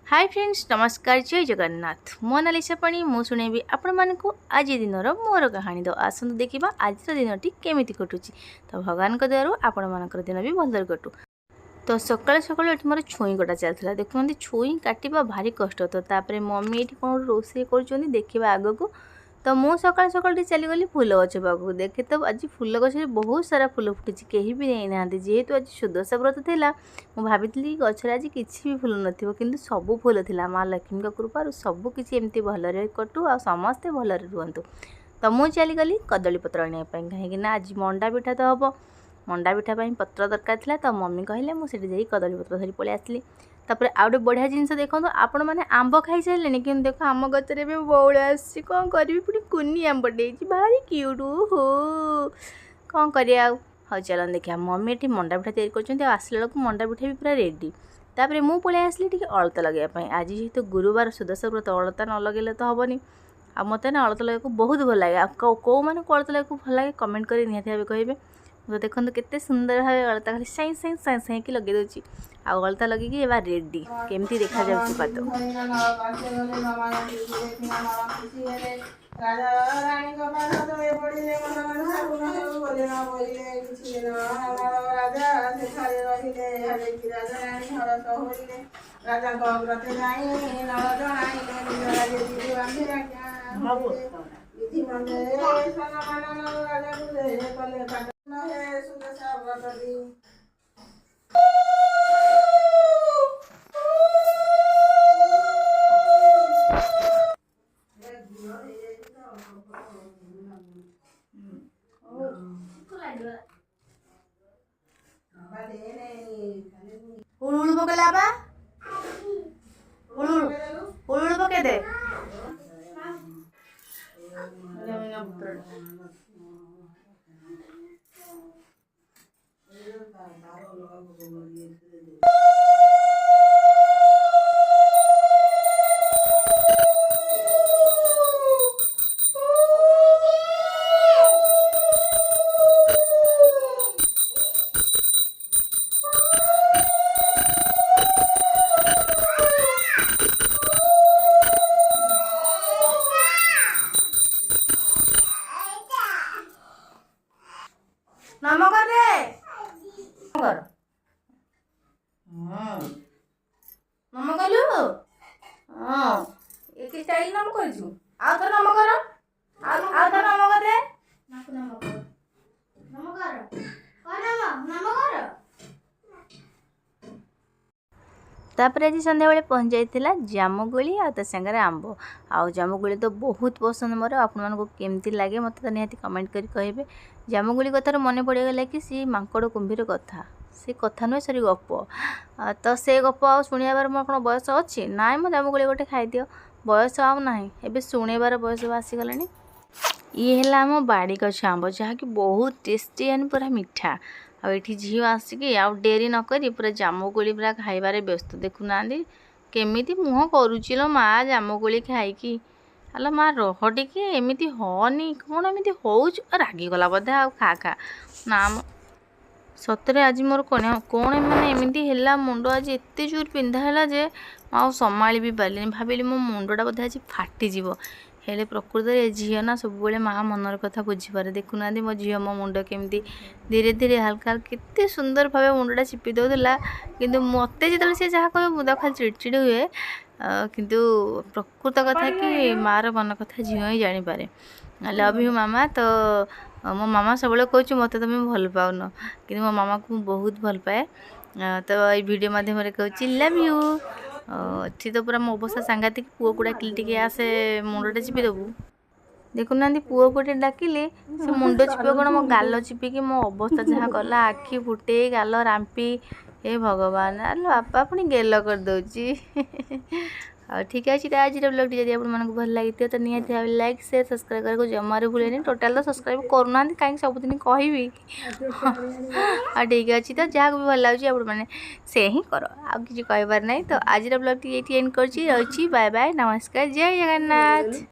Hi friends, नमस्कार, जय जगन्नाथ। मो नालिशा पाणी मु शुणेबी आपण मानकु आज दिनर मोर कहानी। तो आसतु देखिबा आज दिनटी केमिति कटुची। तो भगवान को दयारु आपण मानकर दिन भी भलरे कटु। तो सकाल सकाल ये मोर छुई कटा चलता। देखुं छुई काटिबा भारी कष्ट। तो तापर मम्मी ये कौन रोषे कर देखा आग को। तो मु सकाल सकाल चलीगली फूल गछ पाक देखे। तो आज फूल गछ बहुत सारा फूल फुटी कहीं भी नहीं ना। जेहेतु आज सुदशा व्रत था मुझे गचर आज किसी भी फूल नथिबो किंतु सबू फूल थिला। माँ लक्ष्मी का कृपा सबू किसी एमती भलरे कटु आ समस्ते भलरे रुहंतु। तो मु चलीगली कदली पत्र आने कहीं आज मंडा पिठा तो हम मंडा पिठा पत्र दरकार था। तो मम्मी कहले मुझे जा कदली पत्र धरी पलि आसली। तापर आउ गोटे बढ़िया जिनस देखो आपण मैंने आंब खाई सारे कि देख आम गचर बौल आसी कौन करी पुणी कुनी आंब डे भारी क्यूट हो कौन कर। हाँ चल देखिए मम्मी ये मंडा पिठा तैयारी आसला बेलू मंडा पिठा भी पूरा रेडी। तापर मु पलि आसली टी अलता लगे आज जेहेतु गुरुवार सुदशा व्रत अलता न लगे तो हेनी। आ मत ना अलता लगे बहुत भल लगे। कौ मैंने अलता लगे भल लगे कमेंट कर निहाती भाव कहे। तो देखो केते सुंदर भाव अलता खाली साई साई साई साई कि लगे दूसरी अलता लगे कि एबार रेडी केमती देखा जाउछि पाद। उलुलु पकेला बा उलुलु पके दे नम कर दे कर नम कलु हां एक स्टाइल नम करजु आ तो नम कर आ तो नम कर दे नम कर नम कर नम कर। तापर आज संध्या बेले पहुँच जाइथिला जामुगोली आ संगे आंब आउ जामुगोली तो बहुत पसंद मोर। आपण केमती लगे मत तो निहाती कमेंट कर कहे। जामुगोली कथार मन पड़गला कि सी मांकड़ कुंभीर कथा से कथा नुहे सरी गप। तो से गप आ शुणिबार मोर कौन बयस अच्छी ना मो जामुगोली गोटे खाईदि बयस आउ ना एबे शुणेबार बयस आसीगला। ये है आम बाड़ी गछ आंब जहाँकि बहुत टेस्टी एंड पूरा मीठा। आठी झील आसिकी आउ डेरी नक पूरा जामुगोली पूरा खाइबार व्यस्त। देखुना केमी मुह करुचिल माँ जामुगोली खाई आलो माँ रह टिके एमती हनी कौन एमती हो रागिगला बोधे आ खा खा ना सतरे आज मोर कौन मैंने एमती है मुंड आज एत जोर पिंधा है जे आ संभाली भी पारे। भाविली मो मुंडा बोधे आज फाटीज हेले प्रकृत में झील ना सब माँ मनर कथा बुझीपारे। देखुना मो झील मो मुंड केमती धीरे धीरे हल्का केते सुंदर भाव मुंडा चिपी दौला किंतु मत जो सी जहाँ कह मुझे खाली चिड़चिड़ हुए किंतु प्रकृत कथा कि मार मन कथा झील ही जानीपे। लव यू मामा। तो मो मामा सब कहूँ मत तुम भल पाउन कि मो मामा को बहुत भल पाए। तो ये वीडियो माध्यम कहूँ लव यू। अच्छी तो पूरा मो अवस्था सांघातिक पुओ को डाकिली टी आसे मुंडटा चिपी देबू। देखुना पुओ को डाकिली से मुंड चिपे कौन मो गाल चिपिकी मो अवस्था जहाँ कला आखि फुटे गाल रांपी हे भगवान आलो बापा पुणी गेल करदे। ठीक अच्छे। आज ब्लॉग जब आपको भल लगी तो निहाती भाव लाइक शेयर सब्सक्राइब करको जमार भूलेनि। टोटाल तो सब्सक्राइब करना कहीं सबुदिन कहि ठीक अच्छे। तो जहाँ भी भल लगे आपने से ही कर आ कि कहबार ना। तो आज ब्लॉग ये एंड कर बाय बाय नमस्कार जय जगन्नाथ।